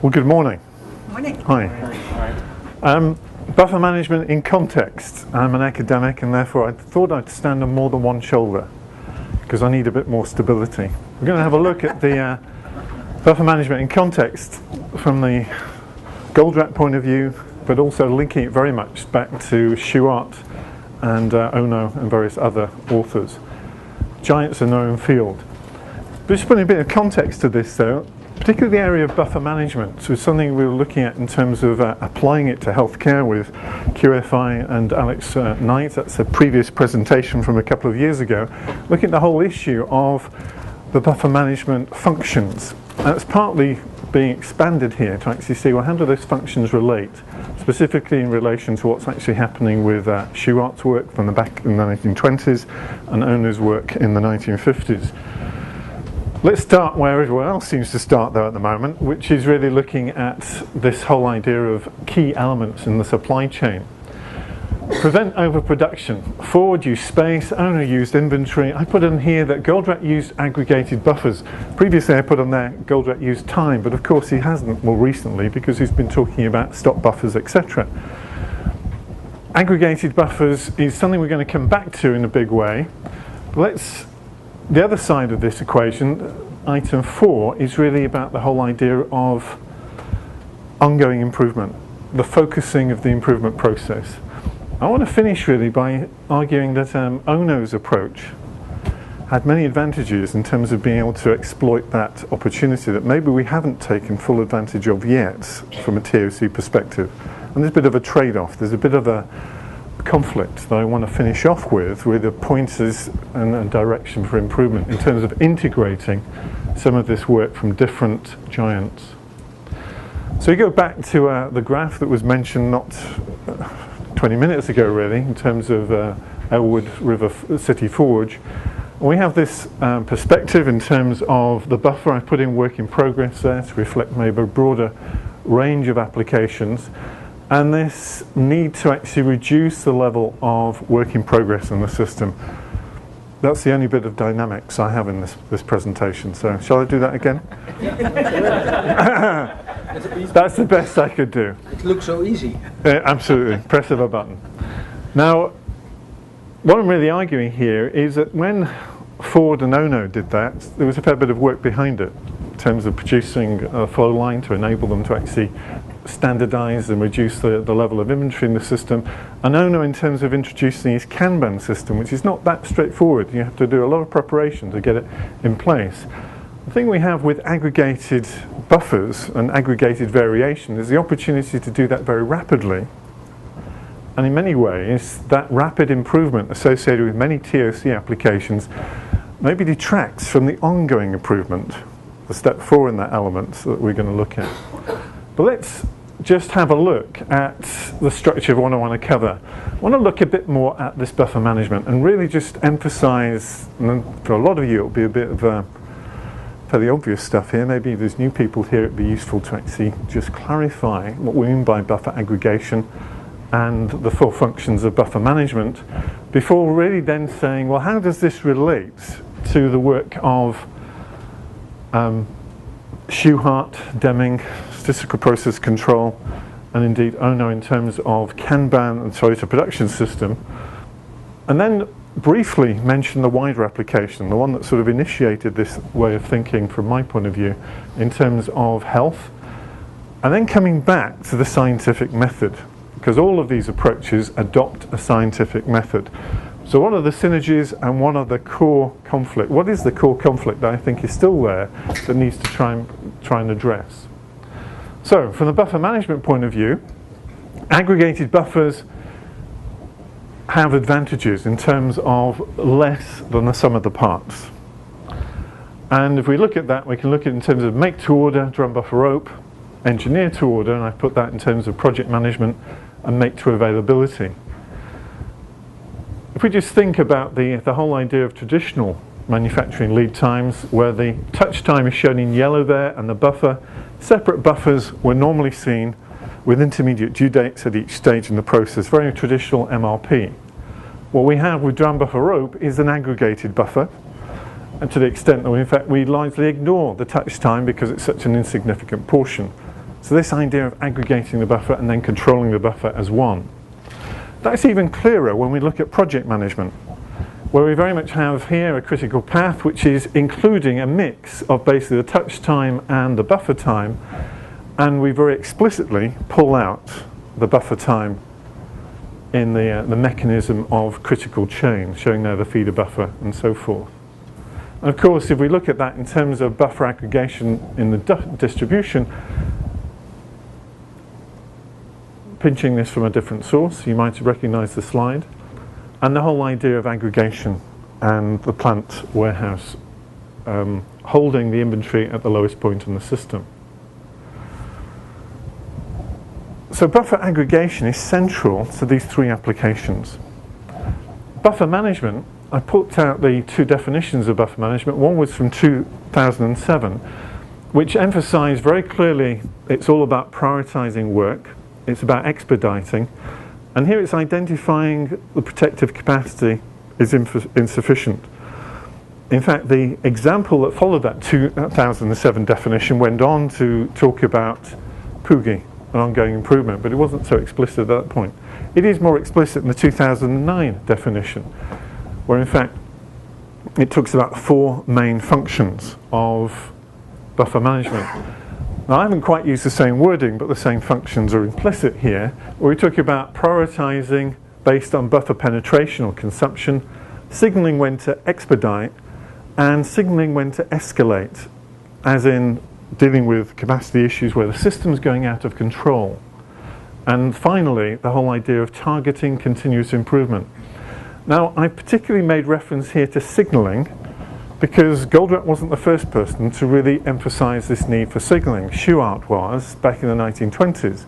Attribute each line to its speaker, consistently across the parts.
Speaker 1: Well, good morning.
Speaker 2: Morning.
Speaker 1: Hi. Buffer management in context. I'm an academic and therefore I thought I'd stand on more than one shoulder because I need a bit more stability. We're going to have a look at the buffer management in context from the Goldratt point of view, but also linking it very much back to Shewhart and Ohno and various other authors. Giants in their own field. But just putting a bit of context to this though, particularly the area of buffer management was something we were looking at in terms of applying it to healthcare with QFI and Alex Knight. That's a previous presentation from a couple of years ago, looking at the whole issue of the buffer management functions. That's partly being expanded here to actually see, well, how do those functions relate, specifically in relation to what's actually happening with Shewhart's work from the back in the 1920s and Ohno's work in the 1950s. Let's start where everyone else seems to start though at the moment, which is really looking at this whole idea of key elements in the supply chain. Prevent overproduction. Ford used space, Ohno used inventory. I put in here that Goldratt used aggregated buffers. Previously I put on there Goldratt used time, but of course he hasn't more recently because he's been talking about stock buffers, etc. Aggregated buffers is something we're going to come back to in a big way. The other side of this equation, item 4, is really about the whole idea of ongoing improvement, the focusing of the improvement process. I want to finish really by arguing that Ohno's approach had many advantages in terms of being able to exploit that opportunity that maybe we haven't taken full advantage of yet from a TOC perspective. And there's a bit of a trade-off, there's a bit of a conflict that I want to finish off with the pointers and direction for improvement in terms of integrating some of this work from different giants. So you go back to the graph that was mentioned not 20 minutes ago really in terms of Elwood River City Forge. We have this perspective in terms of the buffer. I put in work in progress there to reflect maybe a broader range of applications. And this need to actually reduce the level of work in progress in the system. That's the only bit of dynamics I have in this presentation. So shall I do that again? That's the best I could do.
Speaker 2: It looks so easy.
Speaker 1: Absolutely. Press of a button. Now, what I'm really arguing here is that when Ford and Ohno did that, there was a fair bit of work behind it in terms of producing a flow line to enable them to actually standardize and reduce the level of inventory in the system. And Ohno in terms of introducing his Kanban system, which is not that straightforward. You have to do a lot of preparation to get it in place. The thing we have with aggregated buffers and aggregated variation is the opportunity to do that very rapidly. And in many ways, that rapid improvement associated with many TOC applications maybe detracts from the ongoing improvement, the step 4 in that element that we're going to look at. But let's just have a look at the structure of what I want to cover. I want to look a bit more at this buffer management and really just emphasize, and for a lot of you it'll be a bit of fairly obvious stuff here. Maybe if there's new people here it'd be useful to actually just clarify what we mean by buffer aggregation and the 4 functions of buffer management before really then saying, well, how does this relate to the work of Shewhart, Deming, statistical process control, and indeed Ohno in terms of Kanban and Toyota production system, and then briefly mention the wider application, the one that sort of initiated this way of thinking from my point of view in terms of health, and then coming back to the scientific method, because all of these approaches adopt a scientific method. So what are the synergies and what are the core conflict? What is the core conflict that I think is still there that needs to try and address? So from the buffer management point of view, aggregated buffers have advantages in terms of less than the sum of the parts. And if we look at that, we can look at it in terms of make to order, drum buffer rope, engineer to order, and I've put that in terms of project management and make to availability. If we just think about the whole idea of traditional manufacturing lead times, where the touch time is shown in yellow there and the buffer, separate buffers were normally seen with intermediate due dates at each stage in the process, very traditional MRP. What we have with drum buffer rope is an aggregated buffer, and to the extent that we largely ignore the touch time because it's such an insignificant portion. So this idea of aggregating the buffer and then controlling the buffer as one. That's even clearer when we look at project management, where we very much have here a critical path which is including a mix of basically the touch time and the buffer time, and we very explicitly pull out the buffer time in the mechanism of critical change, showing there the feeder buffer and so forth. And of course, if we look at that in terms of buffer aggregation in the distribution, pinching this from a different source, you might recognize the slide, and the whole idea of aggregation and the plant warehouse holding the inventory at the lowest point in the system. So buffer aggregation is central to these three applications. Buffer management, I put out the two definitions of buffer management. One was from 2007, which emphasized very clearly it's all about prioritizing work, it's about expediting, and here it's identifying the protective capacity is insufficient. In fact, the example that followed that 2007 definition went on to talk about PUGI, an ongoing improvement, but it wasn't so explicit at that point. It is more explicit in the 2009 definition, where in fact it talks about four main functions of buffer management. Now I haven't quite used the same wording, but the same functions are implicit here, where we talk about prioritizing based on buffer penetration or consumption, signaling when to expedite, and signaling when to escalate, as in dealing with capacity issues where the system's going out of control. And finally, the whole idea of targeting continuous improvement. Now, I particularly made reference here to signaling because Goldratt wasn't the first person to really emphasize this need for signaling. Shewhart was back in the 1920s.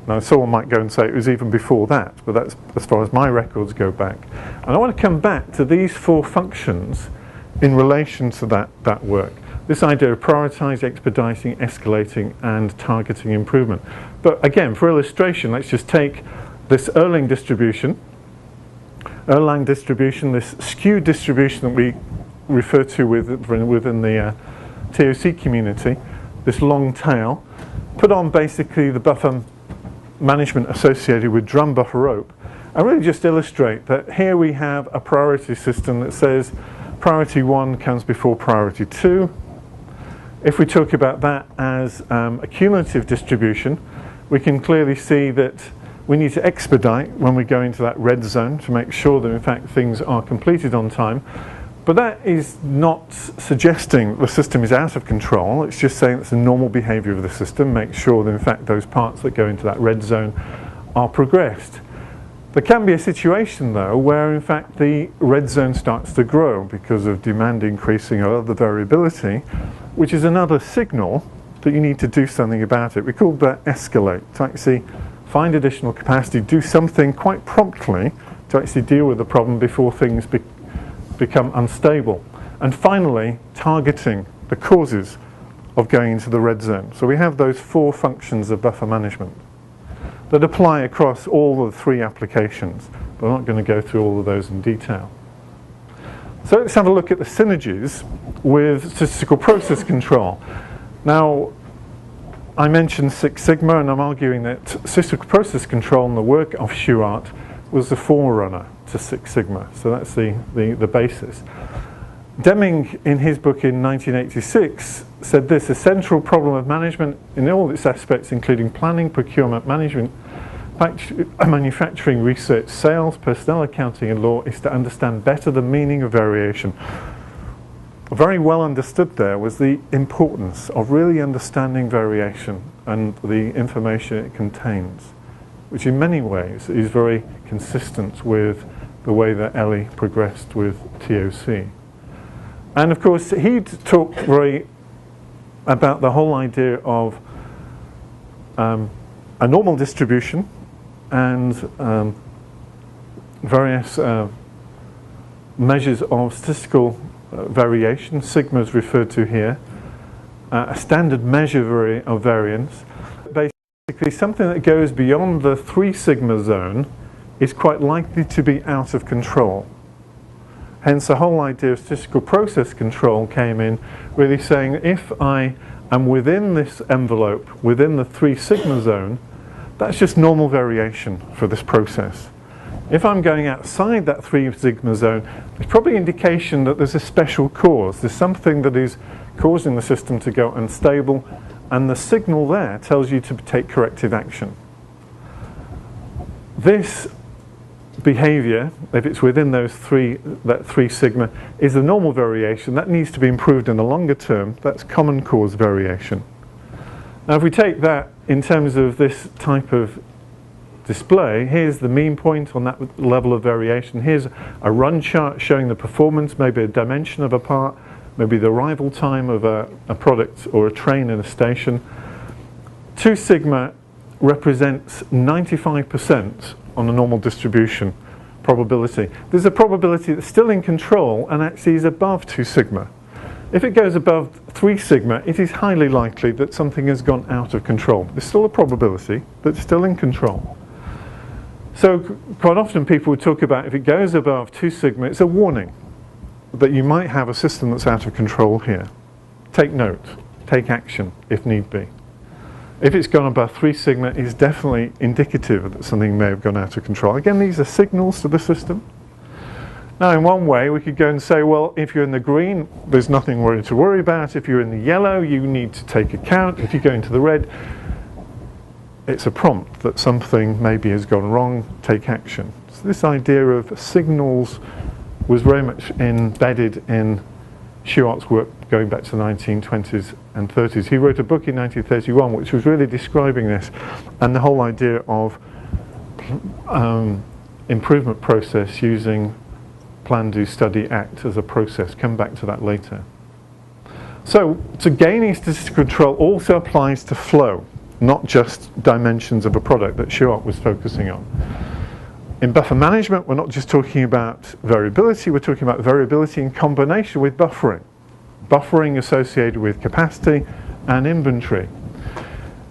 Speaker 1: Now, someone might go and say it was even before that, but that's as far as my records go back. And I want to come back to these four functions in relation to that work. This idea of prioritizing, expediting, escalating, and targeting improvement. But again, for illustration, let's just take this Erlang distribution, this skewed distribution that we refer to within the TOC community, this long tail, put on basically the buffer management associated with drum buffer rope, and really just illustrate that here we have a priority system that says priority 1 comes before priority 2. If we talk about that as a cumulative distribution, we can clearly see that we need to expedite when we go into that red zone to make sure that in fact things are completed on time. But that is not suggesting the system is out of control. It's just saying it's a normal behavior of the system. Make sure that in fact those parts that go into that red zone are progressed. There can be a situation though where in fact the red zone starts to grow because of demand increasing or other variability, which is another signal that you need to do something about it. We call that escalate, to actually find additional capacity, do something quite promptly to actually deal with the problem before things become unstable. And finally, targeting the causes of going into the red zone. So we have those four functions of buffer management that apply across all of the three applications, but I'm not going to go through all of those in detail. So let's have a look at the synergies with statistical process control. Now, I mentioned Six Sigma, and I'm arguing that statistical process control and the work of Shewhart was the forerunner to Six Sigma. So that's the basis. Deming, in his book in 1986, said this: a central problem of management in all its aspects, including planning, procurement, management, manufacturing, research, sales, personnel accounting and law, is to understand better the meaning of variation. Very well understood there was the importance of really understanding variation and the information it contains, which in many ways is very consistent with the way that Ellie progressed with TOC. And of course he talked very about the whole idea of a normal distribution and various measures of statistical variation. Sigma is referred to here, a standard measure of variance. Basically something that goes beyond the 3 sigma zone is quite likely to be out of control. Hence the whole idea of statistical process control came in, really saying if I And within this envelope, within the 3 sigma zone, that's just normal variation for this process. If I'm going outside that 3 sigma zone, it's probably indication that there's a special cause. There's something that is causing the system to go unstable, and the signal there tells you to take corrective action. This behavior, if it's within that 3 sigma, is the normal variation. That needs to be improved in the longer term. That's common cause variation. Now, if we take that in terms of this type of display, here's the mean point on that level of variation. Here's a run chart showing the performance, maybe a dimension of a part, maybe the arrival time of a product or a train in a station. 2 sigma represents 95% on a normal distribution probability. There's a probability that's still in control and actually is above 2 sigma. If it goes above 3 sigma, it is highly likely that something has gone out of control. There's still a probability, but it's still in control. So quite often people would talk about if it goes above 2 sigma, it's a warning that you might have a system that's out of control here. Take note, take action if need be. If it's gone above 3 sigma, it's definitely indicative that something may have gone out of control. Again, these are signals to the system. Now, in one way, we could go and say, well, if you're in the green, there's nothing to worry about. If you're in the yellow, you need to take account. If you go into the red, it's a prompt that something maybe has gone wrong, take action. So this idea of signals was very much embedded in Shewhart's work going back to the 1920s and 30s. He wrote a book in 1931 which was really describing this and the whole idea of improvement process using plan, do, study, act as a process. Come back to that later. So, gaining statistical control also applies to flow, not just dimensions of a product that Shewhart was focusing on. In buffer management, we're not just talking about variability, we're talking about variability in combination with buffering. Buffering associated with capacity and inventory.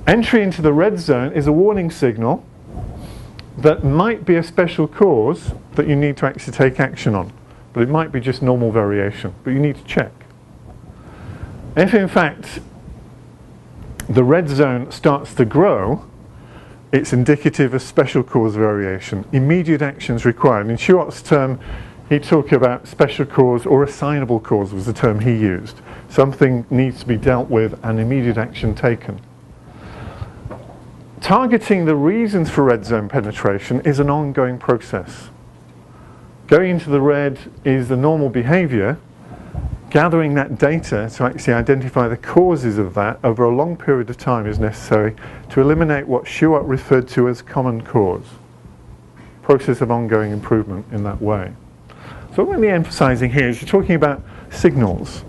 Speaker 1: Entry into the red zone is a warning signal that might be a special cause that you need to actually take action on. But it might be just normal variation, but you need to check. If in fact the red zone starts to grow, it's indicative of special cause variation. Immediate actions required. In Shewart's term, he talked about special cause or assignable cause was the term he used. Something needs to be dealt with and immediate action taken. Targeting the reasons for red zone penetration is an ongoing process. Going into the red is the normal behavior. Gathering that data to actually identify the causes of that over a long period of time is necessary to eliminate what Shewhart referred to as common cause. Process of ongoing improvement in that way. So what we're really emphasizing here is you're talking about signals.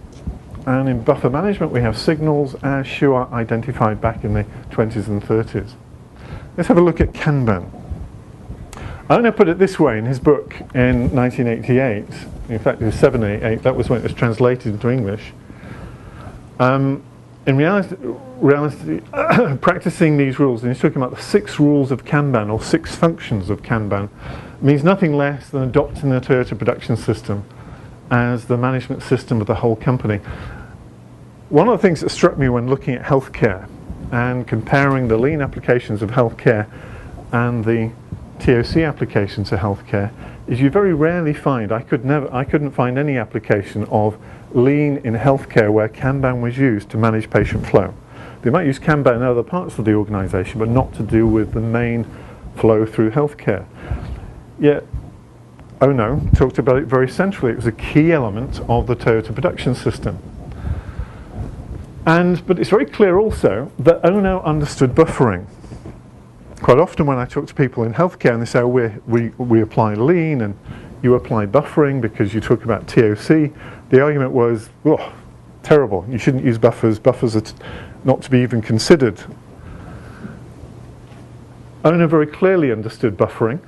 Speaker 1: And in buffer management we have signals as Shewhart identified back in the 20s and 30s. Let's have a look at Kanban. Ohno put it this way in his book in 1988. In fact, it was 788. That was when it was translated into English. In reality, practicing these rules, and he's talking about the 6 rules of Kanban, or 6 functions of Kanban, means nothing less than adopting the Toyota production system as the management system of the whole company. One of the things that struck me when looking at healthcare and comparing the lean applications of healthcare and the TOC applications to healthcare is you very rarely find, I couldn't find any application of lean in healthcare where Kanban was used to manage patient flow. They might use Kanban in other parts of the organization, but not to do with the main flow through healthcare. Yet Ohno talked about it very centrally. It was a key element of the Toyota production system. But it's very clear also that Ohno understood buffering. Quite often when I talk to people in healthcare and they say, oh, we apply lean and you apply buffering because you talk about TOC, the argument was, oh, terrible, you shouldn't use buffers, buffers are not to be even considered. Ohno very clearly understood buffering.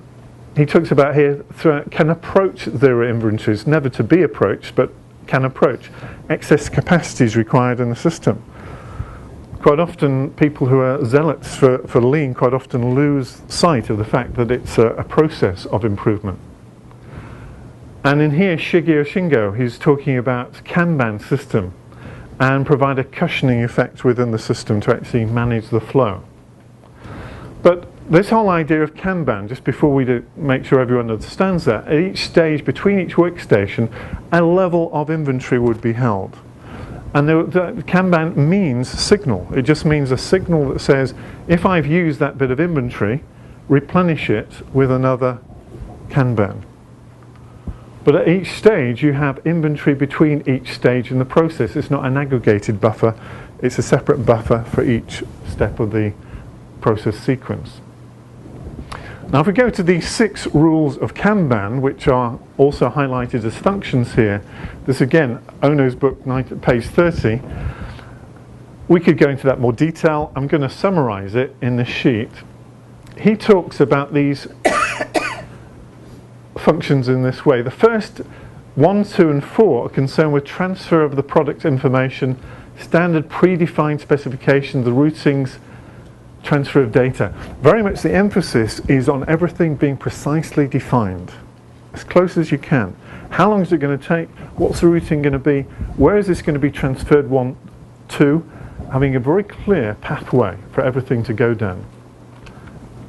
Speaker 1: He talks about here, can approach zero inventories, never to be approached, but can approach. Excess capacity is required in the system. Quite often people who are zealots for lean quite often lose sight of the fact that it's a process of improvement. And in here Shigeo Shingo, he's talking about Kanban system and provide a cushioning effect within the system to actually manage the flow. But this whole idea of Kanban, just before we make sure everyone understands that, at each stage, between each workstation, a level of inventory would be held. And the Kanban means signal. It just means a signal that says, if I've used that bit of inventory, replenish it with another Kanban. But at each stage, you have inventory between each stage in the process. It's not an aggregated buffer. It's a separate buffer for each step of the process sequence. Now, if we go to the 6 rules of Kanban, which are also highlighted as functions here, this again, Ohno's book, page 30, we could go into that more detail. I'm going to summarize it in the sheet. He talks about these functions in this way. The first 1, 2 and 4 are concerned with transfer of the product information, standard predefined specifications, the routings, transfer of data. Very much the emphasis is on everything being precisely defined, as close as you can. How long is it going to take? What's the routing going to be? Where is this going to be transferred 1, 2? Having a very clear pathway for everything to go down.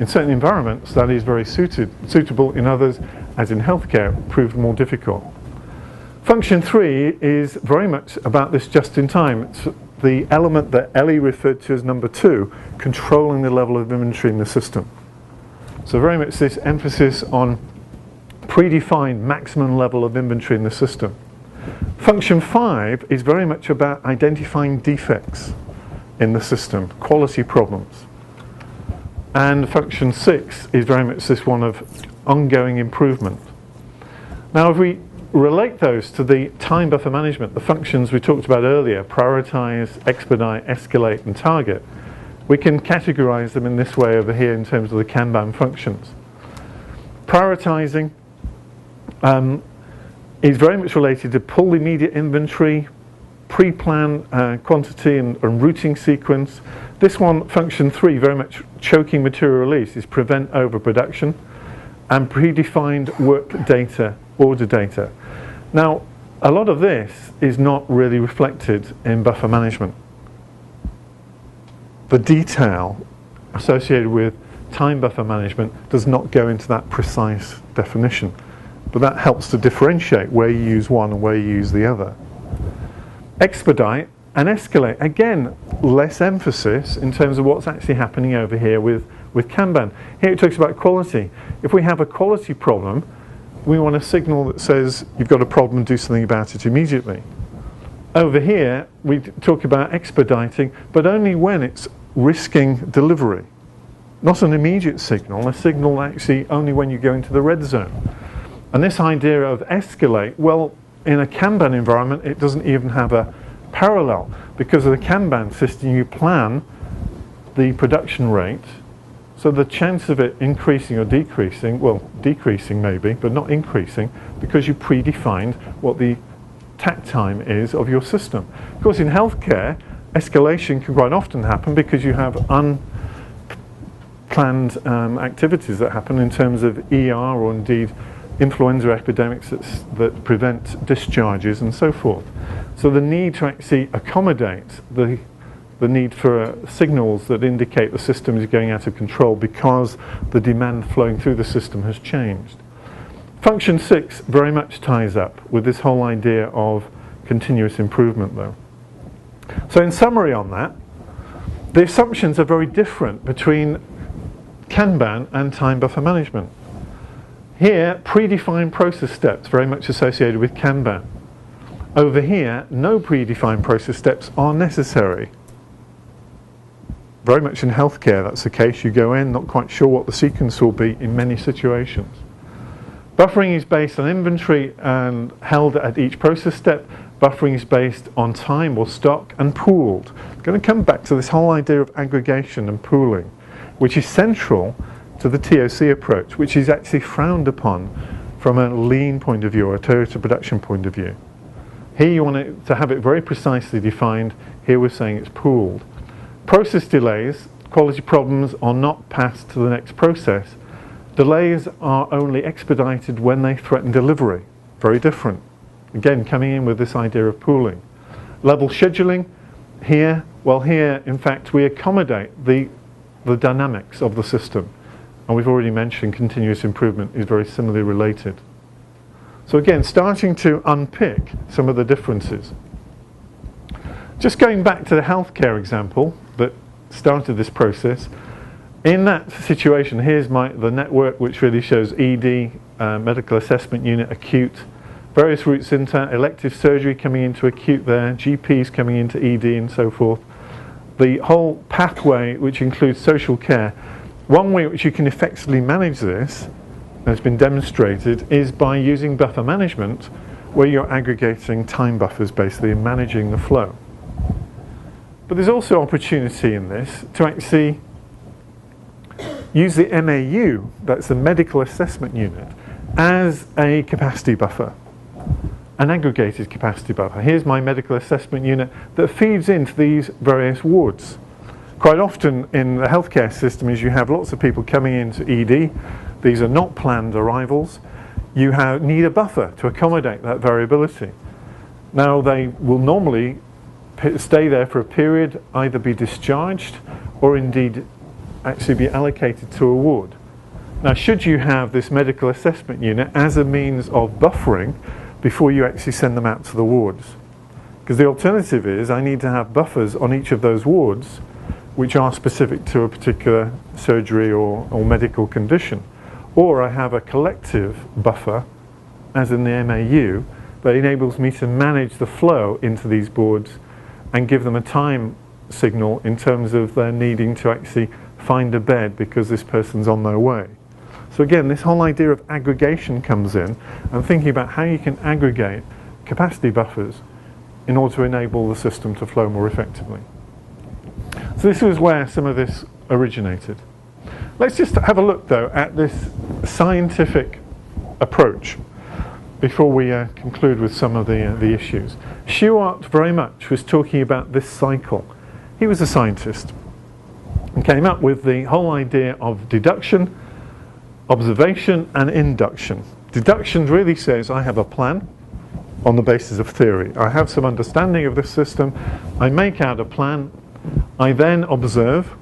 Speaker 1: In certain environments that is very suitable, in others, as in healthcare, proved more difficult. Function 3 is very much about this just in time. It's the element that Ellie referred to as number 2, controlling the level of inventory in the system. So very much this emphasis on predefined maximum level of inventory in the system. Function 5 is very much about identifying defects in the system, quality problems. And function 6 is very much this one of ongoing improvement. Now, if we relate those to the time buffer management, the functions we talked about earlier, prioritize, expedite, escalate and target, we can categorize them in this way over here in terms of the Kanban functions. Prioritizing is very much related to pull immediate inventory, pre-plan quantity and routing sequence. This one, function 3, very much choking material release, is prevent overproduction, and predefined work data, order data. Now, a lot of this is not really reflected in buffer management. The detail associated with time buffer management does not go into that precise definition, but that helps to differentiate where you use one and where you use the other. Expedite and escalate, again, less emphasis in terms of what's actually happening over here with Kanban. Here it talks about quality. If we have a quality problem, we want a signal that says you've got a problem and do something about it immediately. Over here we talk about expediting, but only when it's risking delivery. Not an immediate signal, a signal actually only when you go into the red zone. And this idea of escalate, well, in a Kanban environment it doesn't even have a parallel, because of the Kanban system you plan the production rate, so the chance of it increasing or decreasing, well, decreasing maybe, but not increasing, because you predefined what the takt time is of your system. Of course, in healthcare, escalation can quite often happen because you have unplanned activities that happen in terms of ER or indeed influenza epidemics that prevent discharges and so forth. So the need to actually accommodate the need for signals that indicate the system is going out of control because the demand flowing through the system has changed. Function 6 very much ties up with this whole idea of continuous improvement though. So in summary on that, the assumptions are very different between Kanban and time buffer management. Here, predefined process steps very much associated with Kanban. Over here, no predefined process steps are necessary. Very much in healthcare that's the case. You go in, not quite sure what the sequence will be in many situations. Buffering is based on inventory and held at each process step. Buffering is based on time or stock and pooled. I'm going to come back to this whole idea of aggregation and pooling, which is central to the TOC approach, which is actually frowned upon from a lean point of view or a total production point of view. Here you want it to have it very precisely defined. Here we're saying it's pooled. Process delays, quality problems are not passed to the next process. Delays are only expedited when they threaten delivery. Very different. Again, coming in with this idea of pooling. Level scheduling here, well here in fact we accommodate the dynamics of the system, and we've already mentioned continuous improvement is very similarly related. So again, starting to unpick some of the differences. Just going back to the healthcare example that started this process, in that situation, here's the network which really shows ED, medical assessment unit, acute, various routes into elective surgery coming into acute there, GPs coming into ED and so forth. The whole pathway which includes social care. One way which you can effectively manage this, and it's been demonstrated, is by using buffer management where you're aggregating time buffers basically and managing the flow. But there's also opportunity in this to actually use the MAU, that's the medical assessment unit, as a capacity buffer, an aggregated capacity buffer. Here's my medical assessment unit that feeds into these various wards. Quite often in the healthcare system is you have lots of people coming into ED. These are not planned arrivals. You need a buffer to accommodate that variability. Now they will normally stay there for a period, either be discharged or indeed actually be allocated to a ward. Now should you have this medical assessment unit as a means of buffering before you actually send them out to the wards? Because the alternative is I need to have buffers on each of those wards which are specific to a particular surgery or medical condition. Or I have a collective buffer, as in the MAU, that enables me to manage the flow into these boards and give them a time signal in terms of their needing to actually find a bed because this person's on their way. So again, this whole idea of aggregation comes in, and thinking about how you can aggregate capacity buffers in order to enable the system to flow more effectively. So this was where some of this originated. Let's just have a look though at this scientific approach before we conclude with some of the issues. Shewhart very much was talking about this cycle. He was a scientist and came up with the whole idea of deduction, observation and induction. Deduction really says I have a plan on the basis of theory. I have some understanding of this system, I make out a plan, I then observe.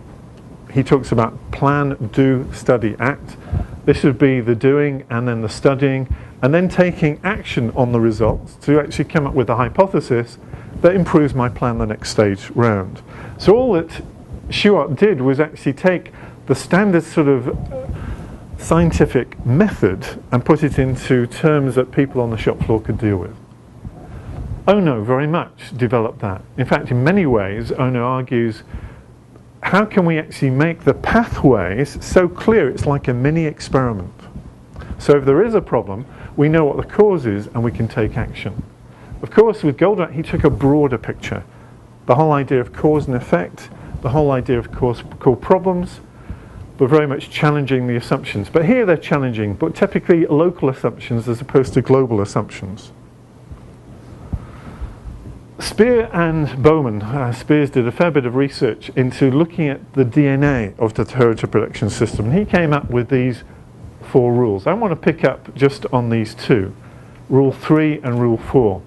Speaker 1: He talks about plan, do, study, act. This would be the doing and then the studying and then taking action on the results to actually come up with a hypothesis that improves my plan the next stage round. So all that Shewhart did was actually take the standard sort of scientific method and put it into terms that people on the shop floor could deal with. Ohno very much developed that. In fact, in many ways, Ohno argues, how can we actually make the pathways so clear it's like a mini experiment? So if there is a problem, we know what the cause is and we can take action. Of course, with Goldratt, he took a broader picture. The whole idea of cause and effect, the whole idea of core problems, but very much challenging the assumptions. But here they're challenging, but typically local assumptions as opposed to global assumptions. Spear and Bowman, Spears did a fair bit of research into looking at the DNA of the temperature prediction system. And he came up with these 4 rules. I want to pick up just on these 2, Rule 3 and Rule 4.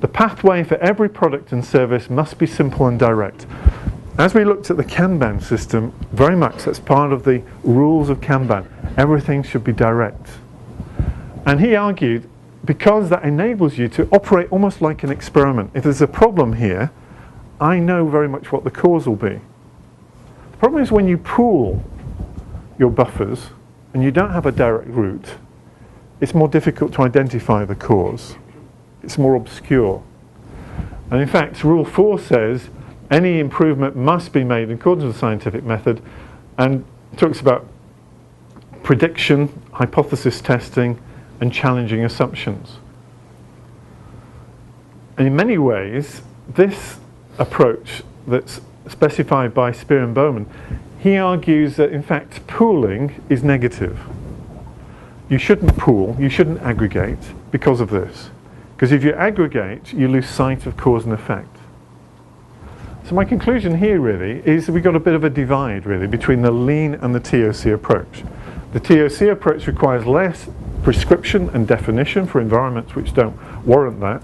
Speaker 1: The pathway for every product and service must be simple and direct. As we looked at the Kanban system, very much that's part of the rules of Kanban. Everything should be direct. And he argued, because that enables you to operate almost like an experiment. If there's a problem here, I know very much what the cause will be. The problem is when you pool your buffers and you don't have a direct route, it's more difficult to identify the cause. It's more obscure. And in fact, Rule 4 says any improvement must be made in accordance with the scientific method, and talks about prediction, hypothesis testing, and challenging assumptions. And in many ways, this approach that's specified by Spear and Bowman, he argues that in fact pooling is negative. You shouldn't pool, you shouldn't aggregate because of this. Because if you aggregate, you lose sight of cause and effect. So my conclusion here really is that we've got a bit of a divide really between the lean and the TOC approach. The TOC approach requires less prescription and definition for environments which don't warrant that,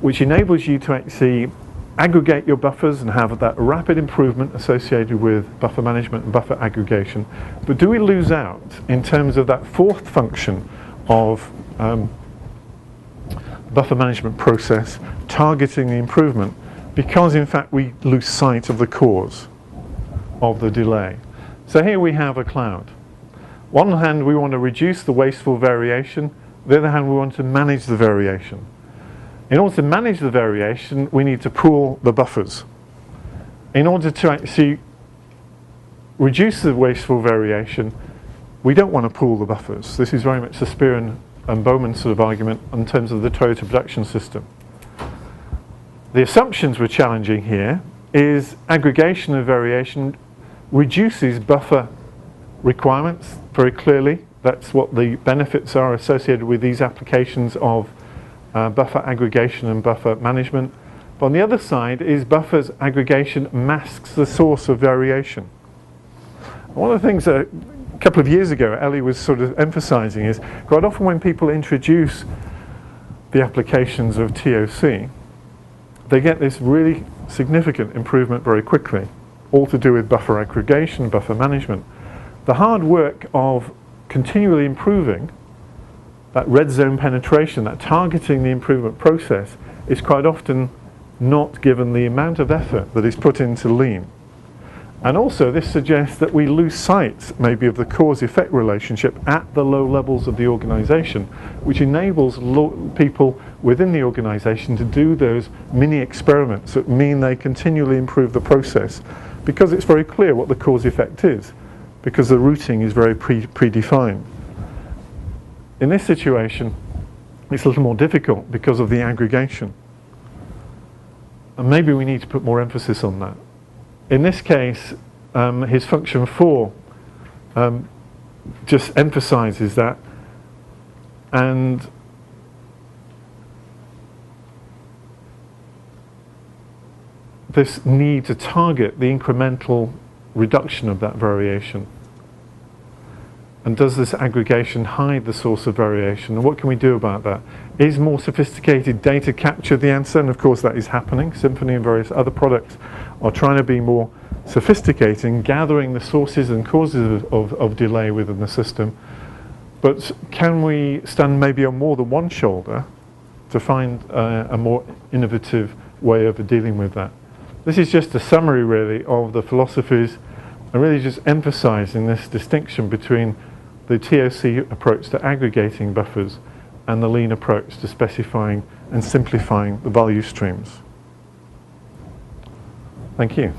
Speaker 1: which enables you to actually aggregate your buffers and have that rapid improvement associated with buffer management and buffer aggregation, but do we lose out in terms of that fourth function of buffer management process, targeting the improvement, because in fact we lose sight of the cause of the delay? So here we have a cloud. On one hand, we want to reduce the wasteful variation. On the other hand, we want to manage the variation. In order to manage the variation, we need to pool the buffers. In order to actually reduce the wasteful variation, we don't want to pool the buffers. This is very much the Spear and Bowman sort of argument in terms of the Toyota production system. The assumptions we're challenging here is aggregation of variation reduces buffer requirements very clearly. That's what the benefits are associated with these applications of buffer aggregation and buffer management. But on the other side is buffers aggregation masks the source of variation. One of the things that a couple of years ago Ellie was sort of emphasizing is quite often when people introduce the applications of TOC, they get this really significant improvement very quickly, all to do with buffer aggregation, buffer management. The hard work of continually improving that red zone penetration, that targeting the improvement process, is quite often not given the amount of effort that is put into lean. And also this suggests that we lose sight maybe of the cause-effect relationship at the low levels of the organization, which enables people within the organization to do those mini experiments that mean they continually improve the process, because it's very clear what the cause-effect is, because the routing is very predefined. In this situation, it's a little more difficult because of the aggregation. And maybe we need to put more emphasis on that. In this case, his function 4 just emphasizes that, and this need to target the incremental reduction of that variation. And does this aggregation hide the source of variation? And what can we do about that? Is more sophisticated data capture the answer? And of course that is happening. Symphony and various other products are trying to be more sophisticated in gathering the sources and causes of delay within the system. But can we stand maybe on more than one shoulder to find a more innovative way of dealing with that? This is just a summary really of the philosophies, and really just emphasizing this distinction between the TOC approach to aggregating buffers and the lean approach to specifying and simplifying the value streams. Thank you.